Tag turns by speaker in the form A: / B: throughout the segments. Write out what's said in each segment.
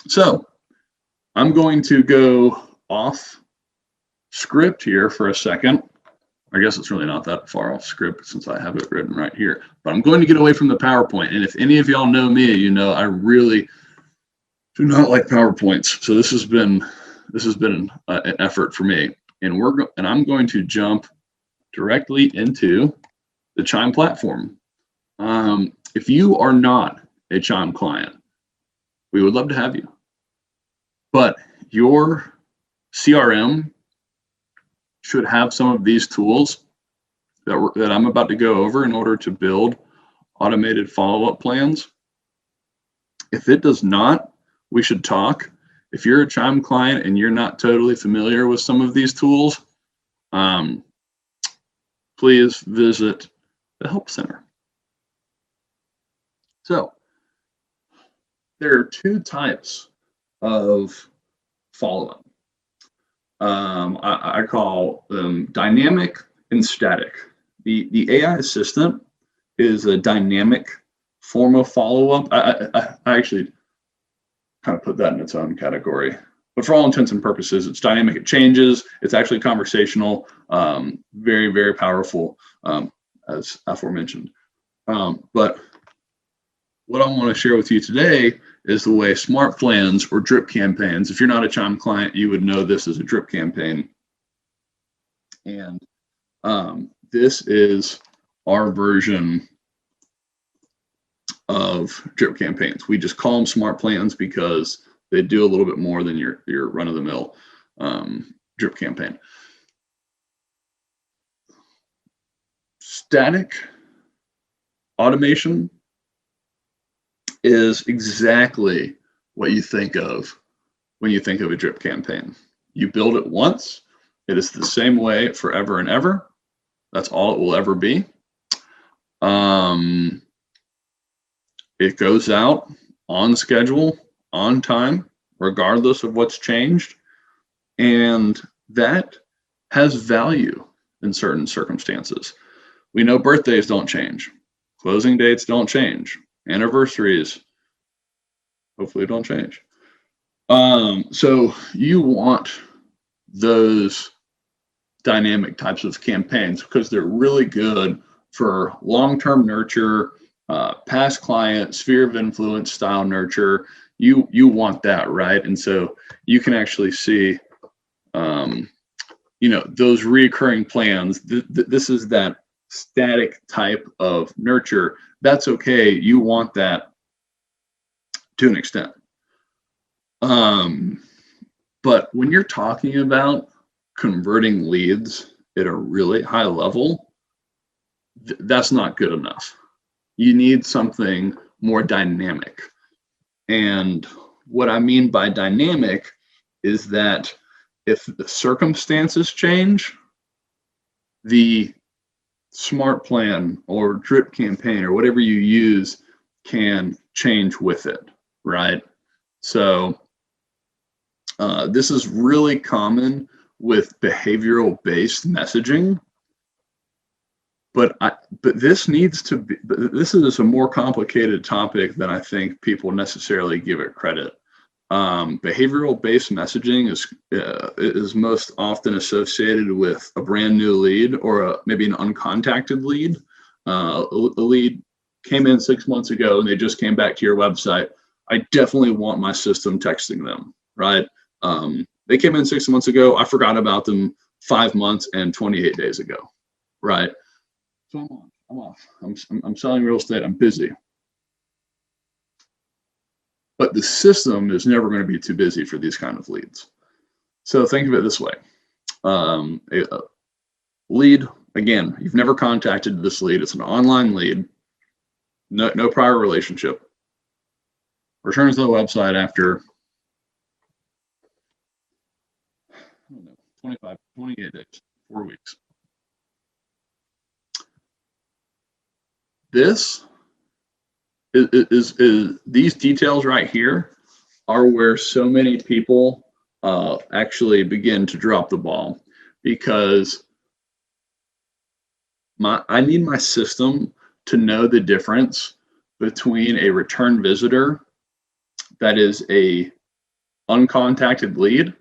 A: So I'm going to go off script here for a second. I guess it's really not that far off script since I have it written right here, but I'm going to get away from the PowerPoint. And if any of y'all know me, you know I really do not like PowerPoints. So this has been an effort for me. And I'm going to jump directly into the Chime platform. If you are not a Chime client, we would love to have you. But your CRM should have some of these tools that I'm about to go over in order to build automated follow-up plans. If it does not, we should talk. If you're a Chime client and you're not totally familiar with some of these tools, please visit the Help Center. So there are two types of follow-up. I call them dynamic and static. The AI assistant is a dynamic form of follow-up. I actually kind of put that in its own category. But for all intents and purposes, it's dynamic. It changes. It's actually conversational. Very, very powerful, as aforementioned. But what I want to share with you today is the way smart plans or drip campaigns. If you're not a Chime client, you would know this as a drip campaign. And this is our version of drip campaigns. We just call them smart plans because they do a little bit more than your run-of-the-mill drip campaign. Static automation is exactly what you think of when you think of a drip campaign. You build it once, it is the same way forever and ever. That's all it will ever be. It goes out on schedule, on time, regardless of what's changed. And that has value in certain circumstances. We know birthdays don't change. Closing dates don't change. Anniversaries hopefully don't change. So you want those dynamic types of campaigns because they're really good for long-term nurture, past client, sphere of influence style nurture. You want that, right? And so you can actually see, those recurring plans. This is that static type of nurture. That's okay. You want that to an extent. But when you're talking about converting leads at a really high level, that's not good enough. You need something more dynamic. And what I mean by dynamic is that if the circumstances change, the smart plan or drip campaign or whatever you use can change with it, right? So this is really common with behavioral-based messaging, but this needs to be. This is a more complicated topic than I think people necessarily give it credit. Behavioral-based messaging is most often associated with a brand new lead or maybe an uncontacted lead. A lead came in 6 months ago and they just came back to your website. I definitely want my system texting them, right? They came in 6 months ago. I forgot about them 5 months and 28 days ago, right? So I'm off. I'm selling real estate. I'm busy. But the system is never going to be too busy for these kind of leads. So think of it this way. A lead, again, you've never contacted this lead. It's an online lead, no prior relationship. Returns to the website after 28 days, 4 weeks. This is these details right here are where so many people actually begin to drop the ball, because I need my system to know the difference between a return visitor that is a uncontacted lead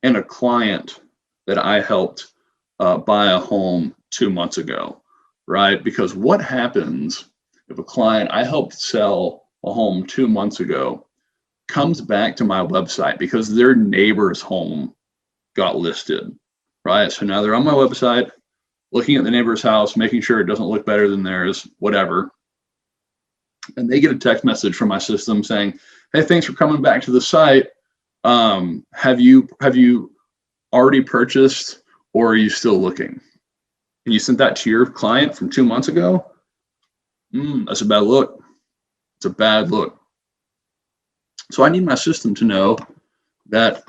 A: and a client that I helped buy a home 2 months ago, right? Because what happens if a client I helped sell a home 2 months ago comes back to my website because their neighbor's home got listed, right? So now they're on my website, looking at the neighbor's house, making sure it doesn't look better than theirs, whatever. And they get a text message from my system saying, "Hey, thanks for coming back to the site. Have you already purchased, or are you still looking?" And you sent that to your client from 2 months ago. That's a bad look. It's a bad look. So I need my system to know that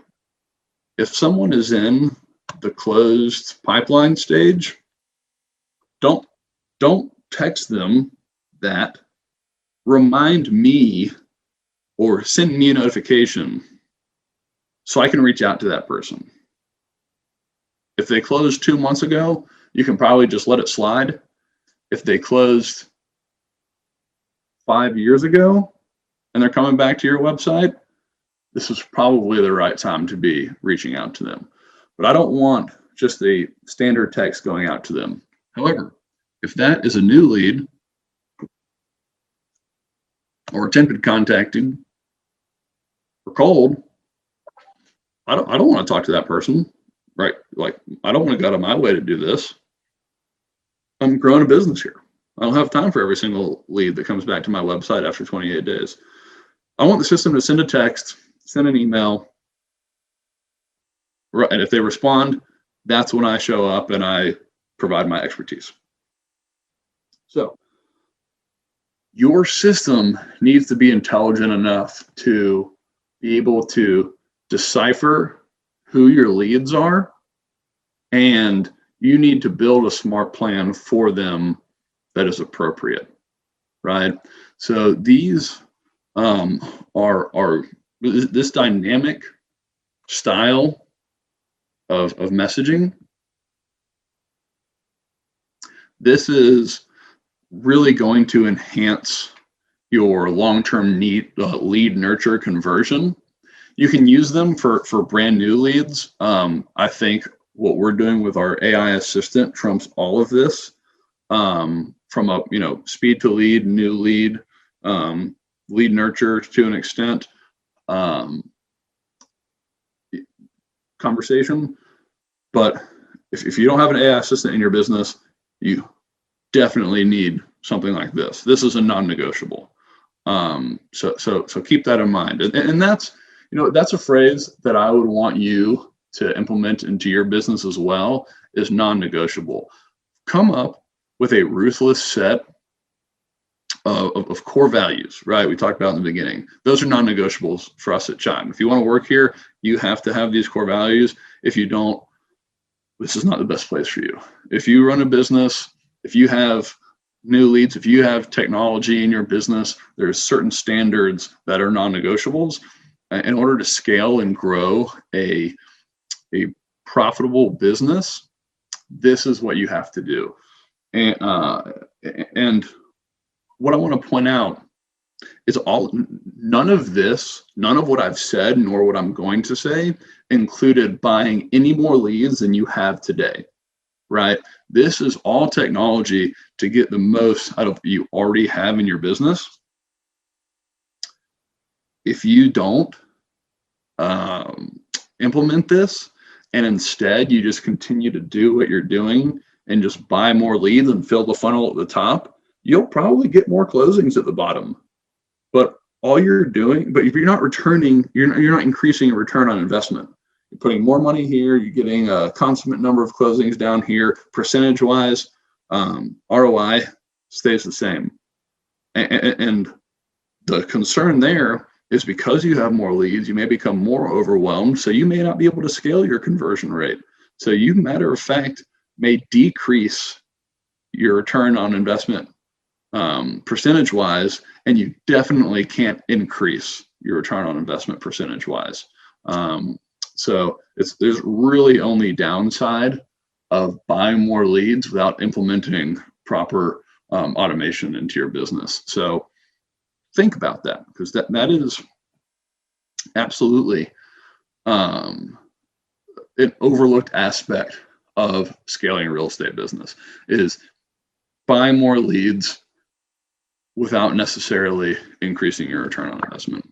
A: if someone is in the closed pipeline stage, don't text them that. Remind me or send me a notification so I can reach out to that person. If they closed 2 months ago, you can probably just let it slide. If they closed 5 years ago and they're coming back to your website, this is probably the right time to be reaching out to them. But I don't want just a standard text going out to them. However, if that is a new lead or attempted contacting or cold, I don't want to talk to that person, right? Like, I don't want to go out of my way to do this. I'm growing a business here. I don't have time for every single lead that comes back to my website after 28 days. I want the system to send a text, send an email, right? And if they respond, that's when I show up and I provide my expertise. So your system needs to be intelligent enough to be able to decipher who your leads are, and you need to build a smart plan for them that is appropriate, right? So these are this dynamic style of messaging. This is really going to enhance your long-term lead nurture conversion. You can use them for brand new leads. I think what we're doing with our AI assistant trumps all of this, from a speed to lead, new lead, lead nurture to an extent, conversation. But if you don't have an AI assistant in your business, you definitely need something like this. This is a non-negotiable. So keep that in mind. And that's a phrase that I would want you to implement into your business as well, is non-negotiable. Come up with a ruthless set of core values, right? We talked about in the beginning. Those are non-negotiables for us at Chime. If you want to work here, you have to have these core values. If you don't, this is not the best place for you. If you run a business, if you have new leads, if you have technology in your business, there's certain standards that are non-negotiables. In order to scale and grow a profitable business, this is what you have to do. And what I want to point out is none of what I've said, nor what I'm going to say, included buying any more leads than you have today, right? This is all technology to get the most out of what you already have in your business. If you don't implement this, and instead you just continue to do what you're doing and just buy more leads and fill the funnel at the top, you'll probably get more closings at the bottom. But if you're not returning, you're not increasing your return on investment. You're putting more money here, you're getting a consummate number of closings down here. Percentage-wise, ROI stays the same. And the concern there is because you have more leads, you may become more overwhelmed, so you may not be able to scale your conversion rate. So you, matter of fact, may decrease your return on investment percentage-wise, and you definitely can't increase your return on investment percentage-wise. So there's really only downside of buying more leads without implementing proper automation into your business. So think about that, because that is Absolutely. Um, an overlooked aspect of scaling a real estate business is buy more leads without necessarily increasing your return on investment.